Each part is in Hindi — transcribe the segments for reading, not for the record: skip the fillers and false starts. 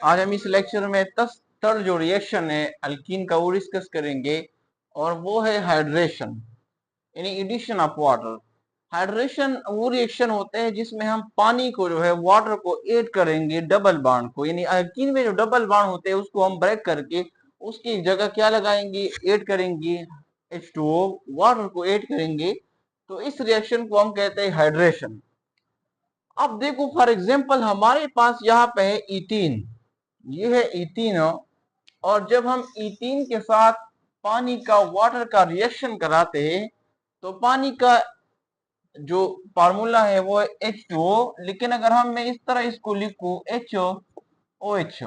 आज हम इस लेक्चर में थर्ड जो रिएक्शन है अल्कीन का वो डिस्कस करेंगे और वो है हाइड्रेशन यानी एडिशन ऑफ वाटर। हाइड्रेशन वो रिएक्शन होते हैं जिसमें हम पानी को जो है वाटर को ऐड करेंगे डबल बॉन्ड को, यानी अल्कीन में जो डबल बॉन्ड होते हैं उसको हम ब्रेक करके उसकी जगह क्या लगाएंगे, ऐड करेंगे H2O, वाटर को ऐड करेंगे। तो इस रिएक्शन को हम कहते हैं हाइड्रेशन। अब देखो फॉर एग्जांपल हमारे पास यहाँ पे है इथीन, ये है इथीन, और जब हम इथीन के साथ पानी का वाटर का रिएक्शन कराते हैं तो पानी का जो फार्मूला है वो है H2O, लेकिन अगर हम मैं इस तरह इसको लिखूं HOOH,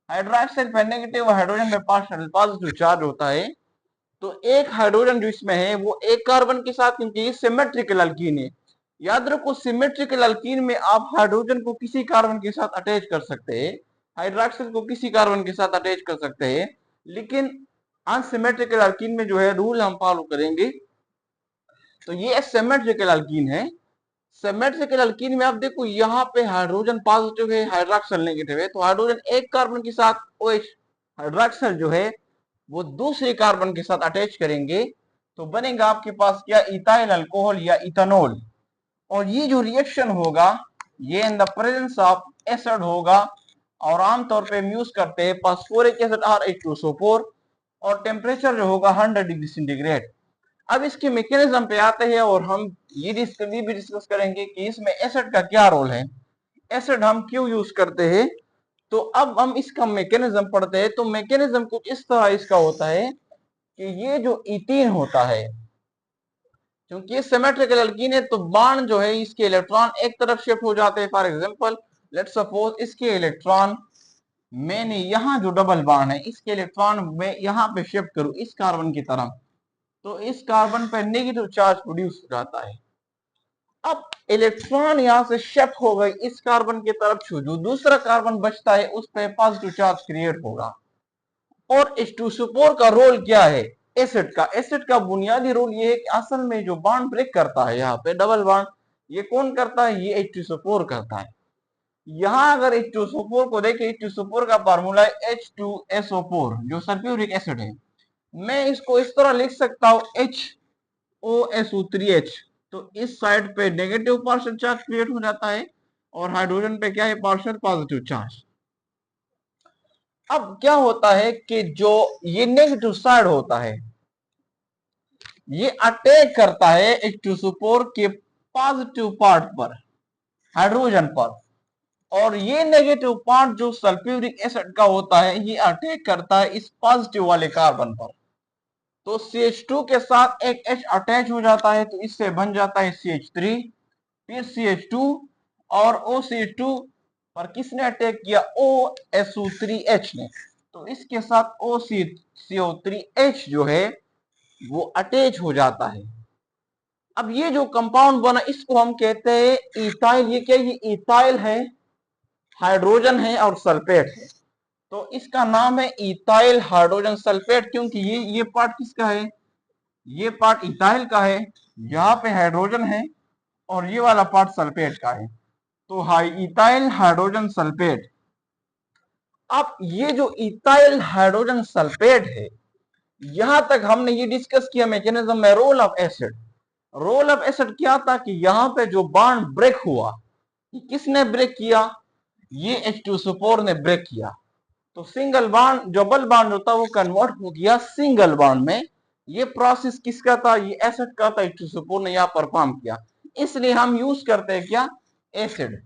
हाइड्रोक्साइड पे नेगेटिव, हाइड्रोजन पे पार्शियल पॉजिटिव चार्ज होता है। तो एक हाइड्रोजन जो इसमें है वो एक कार्बन के साथ, क्योंकि ये सिमेट्रिकल अल्कीन है, याद रखो सिमेट्रिकल अल्कीन में आप हाइड्रोजन को किसी कार्बन के साथ अटैच कर सकते हैं, हाइड्रोक्साइड को किसी कार्बन के साथ अटैच कर सकते हैं, लेकिन अनसिमेट्रिकल अल्कीन में जो है रूल हम फॉलो करेंगे। तो ये सिमेट्रिकल अल्कीन है। सिमेट्रिकल अल्कीन में आप देखो यहाँ पे हाइड्रोजन पॉजिटिव है, हाइड्रोक्साइड नेगेटिव है, तो हाइड्रोजन एक कार्बन के साथ OH, हाइड्रोक्साइड जो है वो दूसरे कार्बन के साथ अटैच करेंगे तो बनेगा आपके पास क्या, इथाइल अल्कोहल या इथेनॉल। और ये जो रिएक्शन होगा ये in the presence of acid होगा, और आमतौर पे हम यूज करते हैं फास्फोरिक एसिड RH2SO4, और टेम्परेचर जो होगा 100 डिग्री सेंटीग्रेड। अब इसके मैकेनिज्म पे आते हैं और हम ये भी डिस्कस करेंगे कि इसमें एसिड का क्या रोल है, एसिड हम क्यों यूज करते हैं। तो अब हम इसका मैकेनिज्म पढ़ते हैं। तो मैकेनिज्म कुछ इस तरह इसका होता है कि ये जो इथीन होता है, क्योंकि ये सिमेट्रिकल अल्कीन है तो बाण जो है इसके इलेक्ट्रॉन एक तरफ शिफ्ट हो जाते हैं। फॉर एग्जांपल लेट्स सपोज इसके इलेक्ट्रॉन, मैंने यहाँ जो डबल बाण है इसके इलेक्ट्रॉन में यहाँ पे शिफ्ट करूं इस कार्बन की तरफ, तो इस कार्बन पे नेगेटिव चार्ज प्रोड्यूस हो जाता है। अब इलेक्ट्रॉन यहाँ से शिफ्ट हो गई इस कार्बन की तरफ, जो दूसरा कार्बन बचता है उस पर पॉजिटिव चार्ज क्रिएट होगा। और H2SO4 का रोल क्या है, एसिड का, एसिड का बुनियादी रोल ये है कि असल में जो बॉन्ड ब्रेक करता है यहाँ पे डबल बॉन्ड, ये कौन करता है, ये H2SO4 करता है। यहाँ अगर H2SO4 को देखें, H2SO4 का फार्मूला है H2SO4 जो सल्फ्यूरिक एसिड है। मैं इसको इस तरह लिख सकता हूँ HOSO3H, तो इस साइड पे नेगेटिव पार्शियल चार्ज क्रिएट हो जाता है और हाइड्रोजन पे क्या है, पार्शियल पॉजिटिव चार्ज। अब क्या होता है कि जो ये नेगेटिव साइड होता है ये अटैक करता है H2SO4 के पॉजिटिव पार्ट पर, हाइड्रोजन पर, और ये नेगेटिव पार्ट जो सल्फ्यूरिक एसिड का होता है ये अटैक करता है इस पॉजिटिव वाले कार्बन पर। तो CH2 के साथ एक H अटैच हो जाता है तो इससे बन जाता है CH3, फिर CH2, और OCH2 पर किसने अटैक किया, OSO3H ने, तो इसके साथ OCO3H जो है वो अटैच हो जाता है। अब ये जो कंपाउंड बना इसको हम कहते हैं इथाइल। ये क्या, ये इथाइल है, हाइड्रोजन है और सल्फेट है, तो इसका नाम है इथाइल हाइड्रोजन सल्फेट, क्योंकि ये पार्ट किसका है, ये पार्ट इथाइल का है, यहाँ पे हाइड्रोजन है और ये वाला पार्ट सल्फेट का है, तो इथाइल हाइड्रोजन सल्फेट। अब ये जो इथाइल हाइड्रोजन सल्फेट है, यहां तक हमने ये डिस्कस किया मैकेनिज्म में role of acid. Role of acid क्या था कि यहाँ पे जो बॉन्ड ब्रेक हुआ, किसने ब्रेक किया, ये H2SO4 ने ब्रेक किया। तो सिंगल बॉन्ड, डबल बॉन्ड होता वो कन्वर्ट हो गया सिंगल बॉन्ड में। ये प्रोसेस किसका था, ये एसिड का था, H2SO4 ने यहाँ परफॉर्म किया, इसलिए हम यूज करते हैं क्या, एसिड।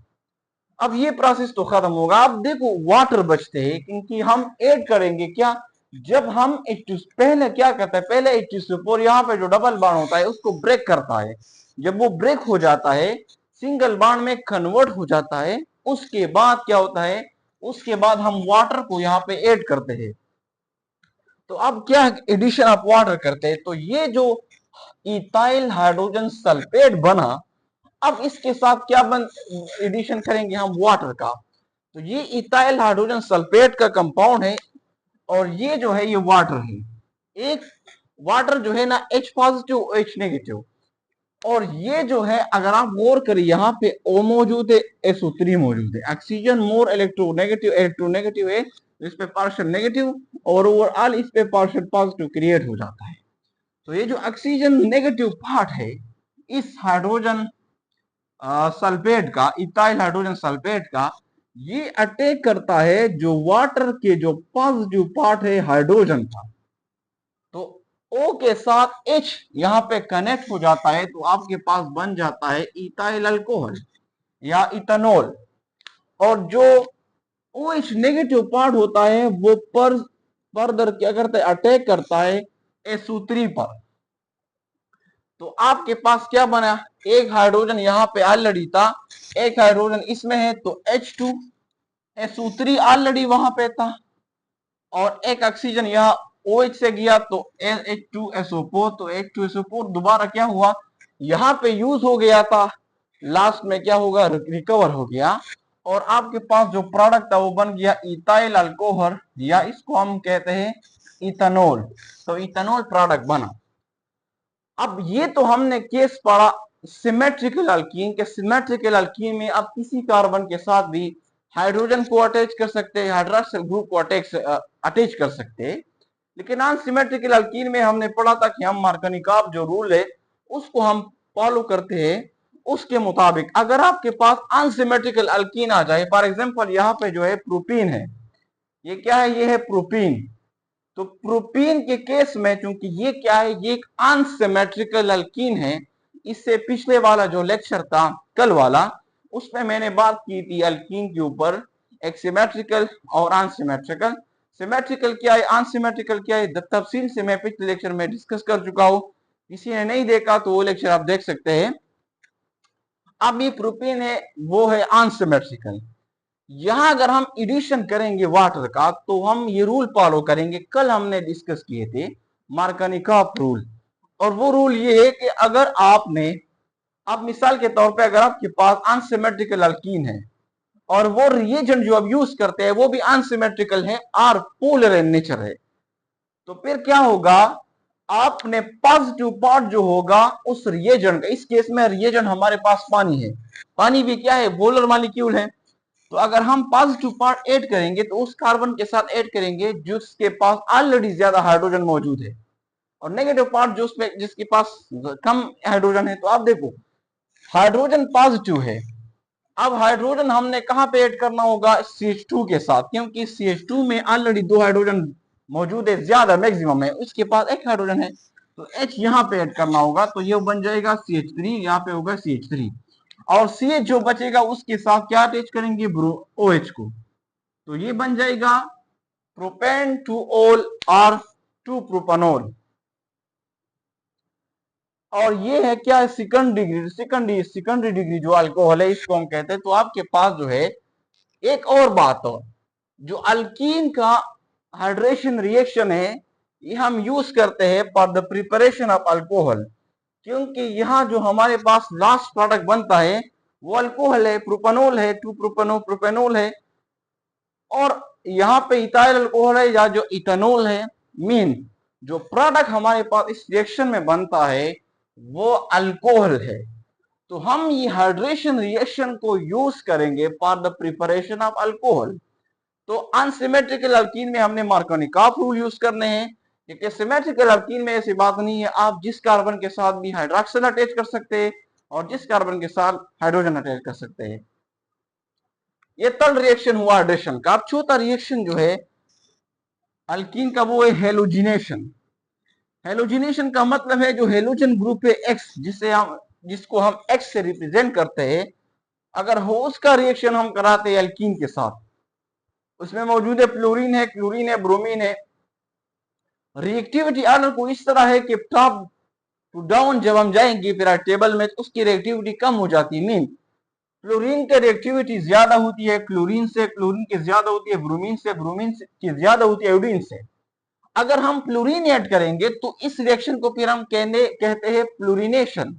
अब ये प्रोसेस तो खत्म होगा, अब देखो वाटर बचते हैं, क्योंकि हम ऐड करेंगे क्या, जब हम पहले क्या करता है, पहले H2SO4 यहाँ पे जो डबल बॉन्ड होता है उसको ब्रेक करता है, जब वो ब्रेक हो जाता है सिंगल बॉन्ड में कन्वर्ट हो जाता है, उसके बाद क्या होता है, उसके बाद हम वाटर को यहाँ पे ऐड करते हैं। तो अब क्या एडिशन ऑफ वाटर करते हैं, तो ये जो इथाइल हाइड्रोजन सल्फेट बना, अब इसके साथ क्या एडिशन करेंगे हम, वाटर का। तो ये इथाइल हाइड्रोजन सल्फेट का कंपाउंड है और ये जो है ये वाटर है। एक वाटर जो है ना H पॉजिटिव OH नेगेटिव, और ये जो है अगर आप गौर करें यहाँ पे O मौजूद है, SO3 मौजूद है। ऑक्सीजन मोर इलेक्ट्रोनेगेटिव है, इस पे पार्शियल नेगेटिव और ओवरऑल इस पे पार्शियल पॉजिटिव क्रिएट हो जाता है। तो ये जो ऑक्सीजन नेगेटिव पार्ट है इस हाइड्रोजन सल्फेट का, इथाइल हाइड्रोजन सल्फेट का, ये अटैक करता है जो वाटर के जो पॉजिटिव पार्ट है हाइड्रोजन का। तो O के साथ H यहाँ पे कनेक्ट हो जाता है तो आपके पास बन जाता है इथाइल अल्कोहल या इथेनॉल। और जो OH नेगेटिव पार्ट होता है वो फर्दर क्या करता है, अटैक करता है SO3 पर। तो आपके पास क्या बना, एक हाइड्रोजन यहाँ पे ऑलरेडी था, एक हाइड्रोजन इसमें है तो H2, SO3 ऑलरेडी वहां पे था और एक ऑक्सीजन यहाँ OH से गया तो H2SO4, तो H2SO4 दोबारा क्या हुआ, यहाँ पे यूज हो गया था, लास्ट में क्या होगा, रिकवर हो गया और आपके पास जो प्रोडक्ट था वो बन गया इथाइल अल्कोहल या इसको हम कहते हैं इथेनॉल। तो इथेनॉल प्रोडक्ट बना। अब ये तो हमने केस पढ़ा सिमेट्रिकल अल्कीन के। सिमेट्रिकल अल्कीन में आप किसी कार्बन के साथ भी हाइड्रोजन को अटैच कर सकते हैं, हाइड्रोक्सिल ग्रुप को अटैच कर सकते हैं। लेकिन अनसिमेट्रिकल अल्कीन में हमने पढ़ा था कि हम मार्कनिकॉफ जो रूल है उसको हम फॉलो करते हैं। उसके मुताबिक अगर आपके पास अनसिमेट्रिकल अल्कीन आ जाए, फॉर एग्जांपल यहाँ पे जो है प्रोपीन है, ये क्या है, ये है प्रोपीन। तो प्रोपीन के केस में चूंकि ये क्या है, ये एक अनसिमेट्रिकल अल्कीन है। इससे पिछले वाला जो लेक्चर था कल वाला, उसमें मैंने बात की थी अल्कीन के ऊपर, एक सिमेट्रिकल और अनसिमेट्रिकल। सिमेट्रिकल क्या है, अनसिमेट्रिकल क्या है, तफसील से मैं पिछले लेक्चर में डिस्कस कर चुका हूं। किसी ने नहीं देखा तो वो लेक्चर आप देख सकते हैं। अब ये प्रोपीन है वो है अनसिमेट्रिकल। यहां अगर हम एडिशन करेंगे वाटर का तो हम ये रूल फॉलो करेंगे, कल हमने डिस्कस किए थे मार्कनिकॉफ रूल। और वो रूल ये है कि अगर आपने, अब मिसाल के तौर पे अगर आपके पास अनसिमेट्रिकल अल्कीन है और वो रिएजेंट जो अब यूज करते हैं वो भी अनसिमेट्रिकल है और पोलर इन नेचर है, तो फिर क्या होगा, आपने पॉजिटिव पार्ट जो होगा उस रिएजेंट का, इस केस में रिएजेंट हमारे पास पानी है, पानी भी क्या है, पोलर मॉलिक्यूल है। तो अगर हम पॉजिटिव पार्ट ऐड करेंगे तो उस कार्बन के साथ ऐड करेंगे जिसके पास ऑलरेडी ज्यादा हाइड्रोजन मौजूद है, और नेगेटिव पार्ट जो उसमें जिसके पास कम हाइड्रोजन है। तो आप देखो हाइड्रोजन पॉजिटिव है, अब हाइड्रोजन हमने कहां पे ऐड करना होगा, CH2 के साथ, क्योंकि CH2 में ऑलरेडी 2 हाइड्रोजन मौजूद है, ज्यादा मैक्सिमम है, उसके पास एक हाइड्रोजन है तो H यहां पे ऐड करना होगा। तो ये बन जाएगा CH3, यहाँ पे होगा CH3 और CH जो बचेगा उसके साथ क्या अटैच करेंगे, OH को, तो ये बन जाएगा प्रोपेन टू ऑल और 2 प्रोपेनॉल। और ये है क्या, सेकेंडरी डिग्री जो अल्कोहल है इसको हम कहते हैं। तो आपके पास जो है एक और बात हो, जो अल्कीन का हाइड्रेशन रिएक्शन है ये हम यूज करते हैं for the preparation of alcohol, क्योंकि यहाँ जो हमारे पास लास्ट प्रोडक्ट बनता है वो अल्कोहल है, प्रोपेनॉल है, 2 प्रोपेनॉल है, और यहाँ पे इथाइल अल्कोहल है या जो इथेनॉल है। मीन जो प्रोडक्ट हमारे पास इस रिएक्शन में बनता है वो अल्कोहल है। तो हम ये हाइड्रेशन रिएक्शन को यूज करेंगे for the preparation of alcohol. तो अनसिमेट्रिकल अल्कीन में हमने मार्कोनिकॉफ रूल यूज करने हैं, क्योंकि सिमेट्रिकल अल्कीन में ऐसी बात नहीं है, आप जिस कार्बन के साथ भी हाइड्रोक्सिल अटैच कर सकते हैं और जिस कार्बन के साथ हाइड्रोजन अटैच कर सकते हैं। ये थर्ड रिएक्शन हुआ हाइड्रेशन का। अब चौथा रिएक्शन जो है अल्कीन का वो है हेलोजिनेशन। हेलोजिनेशन का मतलब है जो हेलोजन ग्रुप है एक्स, जिसको हम एक्स से रिप्रेजेंट करते हैं, अगर हो उसका रिएक्शन हम कराते हैं अल्कीन के साथ, उसमें मौजूद है फ्लोरीन है, क्लोरीन है, ब्रोमीन है। रिएक्टिविटी ऑर्डर को इस तरह है कि टॉप टू डाउन जब हम जाएंगे फिर टेबल में तो उसकी रिएक्टिविटी कम हो जाती है। मीन फ्लोरीन की रिएक्टिविटी ज्यादा होती है क्लोरीन से, क्लोरीन की ज्यादा होती है ब्रोमीन से, ब्रोमीन की ज्यादा होती है आयोडीन से। अगर हम फ्लोरीन ऐड करेंगे तो इस रिएक्शन को फिर हम कहते हैं फ्लोरीनेशन।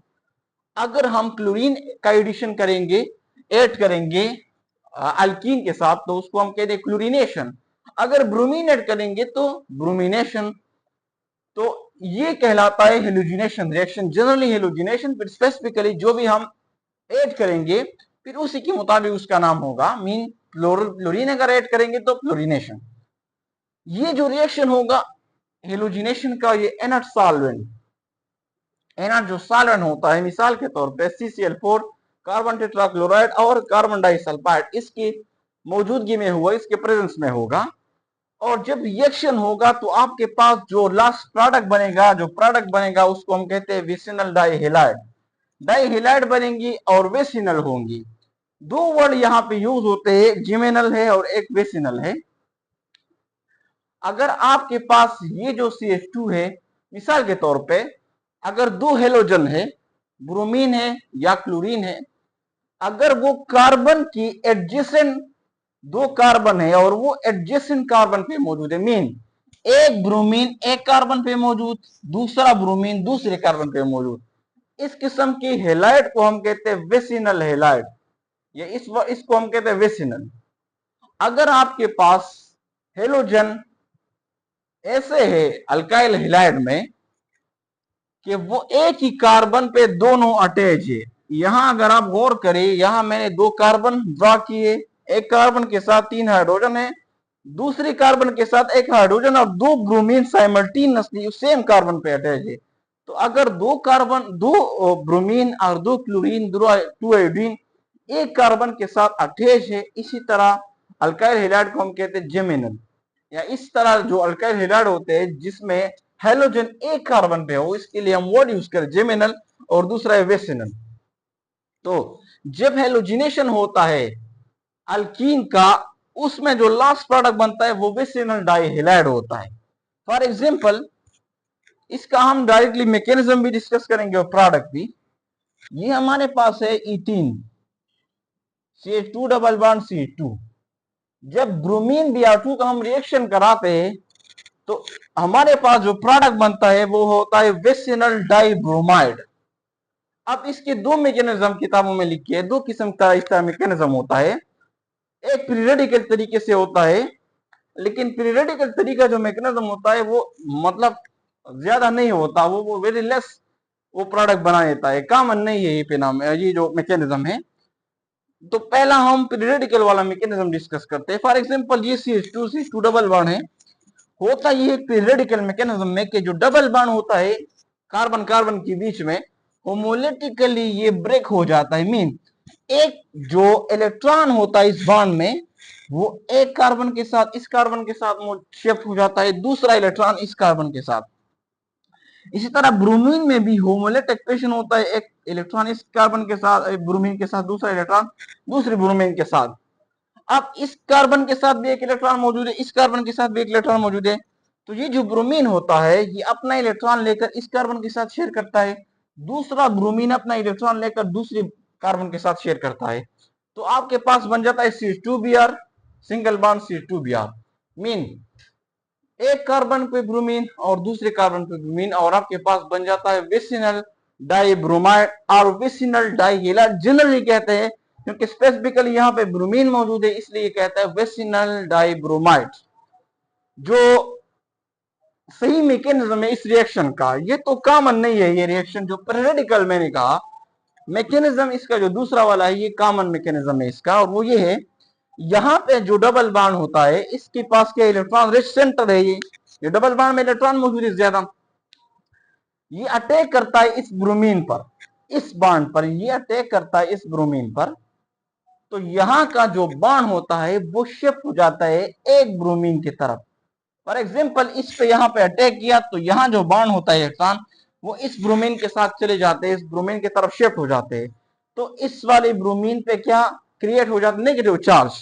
अगर हम क्लोरीन का एडिशन करेंगे, ऐड करेंगे अल्कीन के साथ, तो उसको हम कहते हैं क्लोरीनेशन। अगर ब्रोमीन ऐड करेंगे तो ब्रोमिनेशन। तो ये कहलाता है हेलोजिनेशन रिएक्शन। जनरली हेलोजिनेशन, फिर स्पेसिफिकली जो भी हम ऐड करेंगे फिर उसी के मुताबिक उसका नाम होगा। मीन फ्लोरीन अगर ऐड करेंगे तो फ्लोरिनेशन। ये जो रिएक्शन होगा हेलोजिनेशन का, ये इनर्ट सॉल्वेंट, इनर्ट जो सॉल्वेंट होता है, मिसाल के तौर पे CCl4, कार्बन टेट्राक्लोराइड और कार्बन डाइसल्फाइड, इसकी मौजूदगी में हुआ, इसके प्रेजेंस में होगा। और जब रिएक्शन होगा तो आपके पास जो लास्ट प्रोडक्ट बनेगा, जो प्रोडक्ट बनेगा उसको हम कहते हैं विसिनल डाइहेलाइड। डाइहेलाइड बनेंगी और वेसिनल होंगी। दो वर्ड यहाँ पे यूज होते हैं, जिमेनल है और एक वेसिनल है। अगर आपके पास ये जो CH2 है, मिसाल के तौर पे अगर दो हेलोजन है, ब्रोमीन है या क्लोरीन है, अगर वो कार्बन की एडजेसेंट दो कार्बन है और वो एडजेसेंट कार्बन पे मौजूद है, मीन एक ब्रोमीन एक कार्बन पे मौजूद, दूसरा ब्रोमीन दूसरे कार्बन पे मौजूद, इस किस्म की हेलाइड को हम कहते हैं वेसिनल हेलाइड, या इसको हम कहते हैं वेसिनल। अगर आपके पास हेलोजन ऐसे है अल्काइल हेलाइड में कि वो एक ही कार्बन पे दोनों अटैच है, यहां अगर आप गौर करें, यहां मैंने दो कार्बन ड्रॉ किए, एक कार्बन के साथ 3 हाइड्रोजन है, दूसरी कार्बन के साथ एक हाइड्रोजन और दो ब्रोमीन साइमल्टेनियसली सेम कार्बन पे अटैच है। तो अगर दो कार्बन, दो ब्रोमीन और दो क्लोरीन, दो आयोडीन एक कार्बन के साथ अटैच है, इसी तरह अल्काइल हैलाइड को हम कहते हैं जेमिनल। या इस तरह जो अल्काइल हैलाइड होते हैं जिसमें हेलोजन एक कार्बन पे हो, इसके लिए हम वर्ड यूज करें जेमिनल, और दूसरा है वेसिनल। तो जब हेलोजिनेशन होता है अल्कीन का, उसमें जो लास्ट प्रोडक्ट बनता है वो वेसिनल डाइहेलाइड होता है। फॉर एग्जांपल इसका हम डायरेक्टली मैकेनिज्म भी डिस्कस करेंगे और प्रोडक्ट भी। ये हमारे पास है ethene, CH2 double bond CH2। जब ब्रोमीन Br2 का हम रिएक्शन कराते हैं तो हमारे पास जो प्रोडक्ट बनता है वो होता है वेसिनल डाइब्रोमाइड। अब इसके दो मैकेनिज्म किताबों में लिखे हैं, दो किस्म का इसका मैकेनिज्म होता है। एक प्री रेडिकल तरीके से होता है, लेकिन प्री रेडिकल तरीका जो मैकेनिज्म होता है वो मतलब ज्यादा नहीं होता, वो वेरी लेस वो प्रोडक्ट बना देता है, कॉमन नहीं है ये फिनोम, ये जो मैकेनिज्म है। तो पहला हम प्री रेडिकल वाला मैकेनिज्म डिस्कस करते हैं। फॉर एग्जांपल ये CH2 डबल बॉन्ड है, होता ये प्री रेडिकल मैकेनिज्म में कि जो डबल बॉन्ड होता है कार्बन कार्बन के बीच में, होमोलिटिकली ये ब्रेक हो जाता है। मीन एक जो इलेक्ट्रॉन होता है इस बॉन्ड में, वो एक कार्बन के साथ, इस कार्बन के साथ शिफ्ट हो जाता है, दूसरा इलेक्ट्रॉन इस कार्बन के साथ। इसी तरह ब्रोमीन में भी होमोलेट एक्सप्रेशन होता है, एक इलेक्ट्रॉन इस कार्बन के साथ, ब्रोमीन के साथ, दूसरा इलेक्ट्रॉन दूसरे ब्रोमीन के साथ। अब इस कार्बन के साथ भी एक इलेक्ट्रॉन मौजूद है, इस कार्बन के साथ भी एक इलेक्ट्रॉन मौजूद है। तो ये जो ब्रोमीन होता है ये अपना इलेक्ट्रॉन लेकर इस कार्बन के साथ शेयर करता है, दूसरा ब्रोमीन अपना इलेक्ट्रॉन लेकर दूसरे कार्बन के साथ शेयर करता है। तो आपके पास बन जाता है CH2Br, single bond CH2Br। Mean एक कार्बन पे ब्रोमीन और दूसरे कार्बन पे ब्रोमीन, और आपके पास बन जाता है वेसिनल डाइब्रोमाइड और वेसिनल डाइहेलाइड। जनरली कहते हैं क्योंकि स्पेसिफिकली यहाँ पे ब्रोमीन मौजूद है इसलिए कहता है वेसिनल डाइब्रोमाइड। जो सही मैकेनिज्म है इस रिएक्शन का, ये तो कॉमन नहीं है, ये रिएक्शन जो पेरियोडिकल मैंने कहा मैकेनिज्म इसका जो दूसरा वाला है ये कॉमन मैकेनिज्म है इसका, और वो ये है यहाँ पे जो डबल बॉन्ड होता है इसके पास क्या इलेक्ट्रॉन रिच सेंटर है, ये डबल बॉन्ड में इलेक्ट्रॉन मौजूद है ज्यादा, ये अटैक करता है इस ब्रोमीन पर, इस बॉन्ड पर ये अटैक करता है इस ब्रोमीन पर। तो यहाँ का जो बॉन्ड होता है वो शिफ्ट हो जाता है एक ब्रोमीन की तरफ। फॉर एग्जाम्पल इस पे यहाँ पे अटैक किया तो यहाँ जो बॉन्ड होता है इलेक्ट्रॉन वो इस ब्रोमीन के साथ चले जाते हैं, इस ब्रोमीन की तरफ शिफ्ट हो जाते हैं। तो इस वाले ब्रोमीन पे क्या क्रिएट हो जाता है, नेगेटिव चार्ज।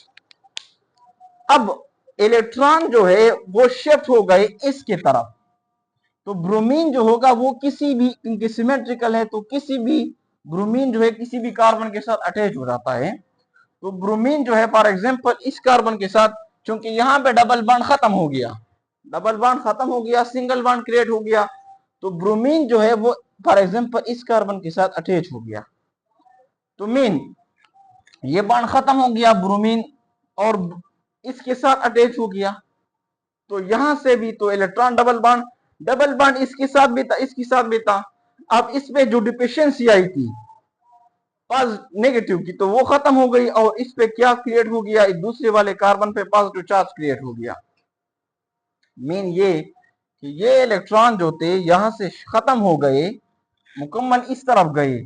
अब इलेक्ट्रॉन जो है वो शिफ्ट हो गए इसकी तरफ, तो ब्रोमीन जो होगा वो किसी भी, क्योंकि सिमेट्रिकल है तो किसी भी ब्रोमीन जो है किसी भी कार्बन के साथ अटैच हो जाता है। तो ब्रोमीन जो है फॉर एग्जांपल इस कार्बन के साथ, क्योंकि यहाँ पे डबल बॉन्ड खत्म हो गया, डबल बॉन्ड खत्म हो गया, सिंगल बॉन्ड क्रिएट हो गया, तो ब्रोमीन जो है वो फॉर एग्जांपल इस कार्बन के साथ अटैच हो गया। तो मीन ये बॉन्ड खत्म हो गया, ब्रोमीन और इसके साथ अटैच हो गया, तो यहां से भी तो electron double bond double bond इसके साथ भी था, इसके साथ भी था। अब इसमें जो डिफिशियंसी आई थी नेगेटिव की, तो वो खत्म हो गई और इस पे क्या क्रिएट हो गया, एक दूसरे वाले कार्बन पे पॉजिटिव चार्ज क्रिएट हो गया। मीन ये कि ये इलेक्ट्रॉन जो थे यहां से खत्म हो गए, मुकम्मल इस तरफ गए।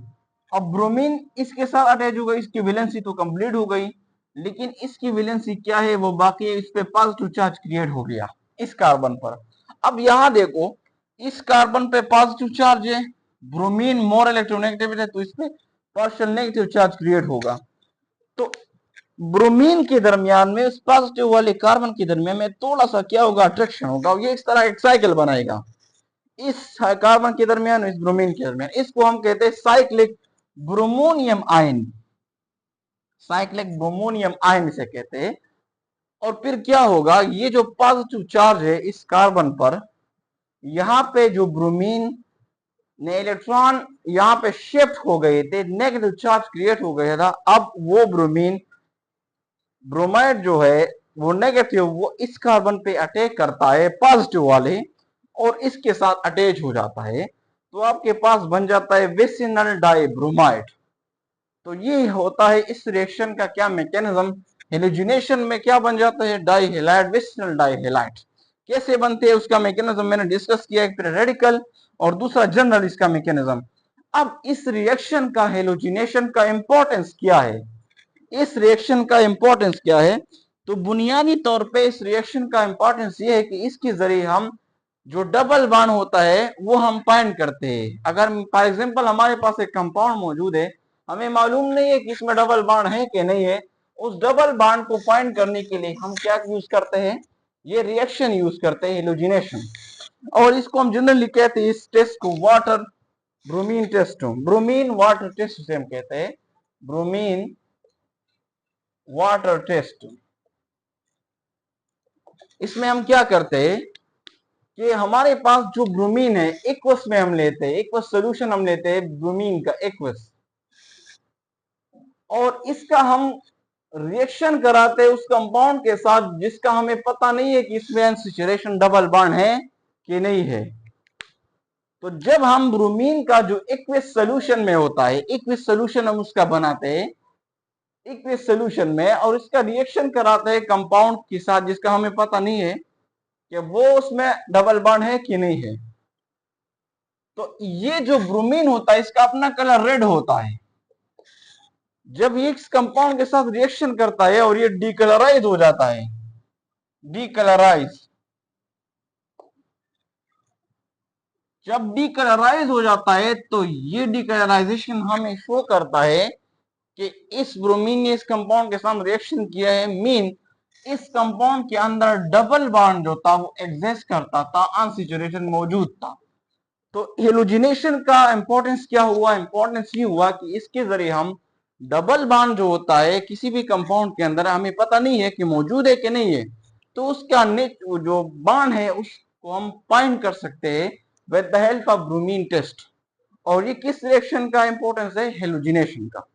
अब ब्रोमीन इसके साथ अटैच हो गई, इसकी वैलेंसी तो कंप्लीट हो गई, लेकिन इसकी वैलेंसी क्या है वो बाकी है, इस पे पॉजिटिव चार्ज क्रिएट हो गया इस कार्बन पर। अब यहां देखो, इस कार्बन पे पॉजिटिव चार्ज है, ब्रोमीन मोर इलेक्ट्रोनेगेटिव है, तो इस पे पार्शियल नेगेटिव चार्ज क्रिएट होगा। तो ब्रोमीन के दरमियान में, उस पॉजिटिव वाले कार्बन के दरमियान में थोड़ा सा क्या होगा, अट्रैक्शन होगा, ये इस तरह एक साइकिल बनाएगा इस कार्बन के दरमियान, इस ब्रोमीन के दरमियान। इसको हम कहते हैं cyclic bromonium ion, cyclic bromonium ion इसे कहते हैं। और फिर क्या होगा, ये जो पॉजिटिव चार्ज है इस कार्बन पर, यहां पे जो ब्रोमीन ने इलेक्ट्रॉन यहां पे शिफ्ट हो गए थे, नेगेटिव चार्ज क्रिएट हो गया था। अब वो ब्रोमीन, ब्रोमाइड जो है वो नेगेटिव, वो इस कार्बन पे अटैक करता है पॉजिटिव वाले, और इसके साथ अटैच हो जाता है, तो आपके पास बन जाता है विसिनल डाइब्रोमाइड। तो ये होता है इस रिएक्शन का क्या मैकेनिज्म। हेलोजिनेशन में क्या बन जाता है, डाइहेलाइड, विसिनल डाइहेलाइड। कैसे बनते हैं उसका मैकेनिज्म मैंने डिस्कस किया, एक रेडिकल और दूसरा जनरल इसका मैकेनिज्म। अब इस रिएक्शन का, हेलोजिनेशन का इंपॉर्टेंस क्या है, इस रिएक्शन का इंपॉर्टेंस क्या है, तो बुनियादी तौर पे इस रिएक्शन का इंपॉर्टेंस ये है कि इसके जरिए हम जो डबल बॉन्ड होता है वो हम फाइंड करते हैं। अगर फॉर एग्जांपल हमारे पास एक कंपाउंड मौजूद है, हमें मालूम नहीं है कि इसमें डबल बॉन्ड है कि नहीं है, उस डबल बॉन्ड को फाइंड करने के लिए हम क्या यूज करते हैं, ये रिएक्शन यूज करते हैं, हेलोजिनेशन। और इसको हम जनरली कहते हैं, इस टेस्ट को water bromine test, bromine water test से हम कहते हैं, ब्रोमीन वाटर टेस्ट। इसमें हम क्या करते हैं कि हमारे पास जो ब्रोमीन है, एक्वस में हम लेते हैं, एक्वस सोल्यूशन हम लेते हैं ब्रोमीन का, एक्वस, और इसका हम रिएक्शन कराते हैं उस कंपाउंड के साथ जिसका हमें पता नहीं है कि इसमें अनसैचुरेशन डबल बॉन्ड है कि नहीं है। तो जब हम ब्रोमीन का जो एक्वस सोल्यूशन में होता है, एक्वस सोल्यूशन हम उसका बनाते हैं एक्वस सोल्यूशन में, और इसका रिएक्शन कराते हैं कंपाउंड के साथ जिसका हमें पता नहीं है कि वो उसमें डबल बॉन्ड है कि नहीं है। तो ये जो ब्रोमीन होता है इसका अपना कलर रेड होता है। जब ये इस कंपाउंड के साथ रिएक्शन करता है और ये डीकलराइज हो जाता है, डीकलराइज, जब डीकलराइज हो जाता है तो ये डीकलराइजेशन हमें शो करता है कि इस ब्रोमीन ने इस कंपाउंड के साथ रिएक्शन किया है, मीन इस कंपाउंड के अंदर डबल बॉन्ड जो था वो एग्जिस्ट करता था, अनसैचुरेशन मौजूद था। तो हेलोजिनेशन का इंपॉर्टेंस क्या हुआ, इंपॉर्टेंस ये हुआ कि इसके जरिए हम डबल बॉन्ड जो होता है किसी भी कंपाउंड के अंदर, हमें पता नहीं है कि मौजूद है कि नहीं है, तो उसका जो बॉन्ड है उसको हम फाइंड कर सकते हैं with the help of bromine test. और ये किस रिएक्शन का इंपॉर्टेंस है, हेलोजिनेशन का।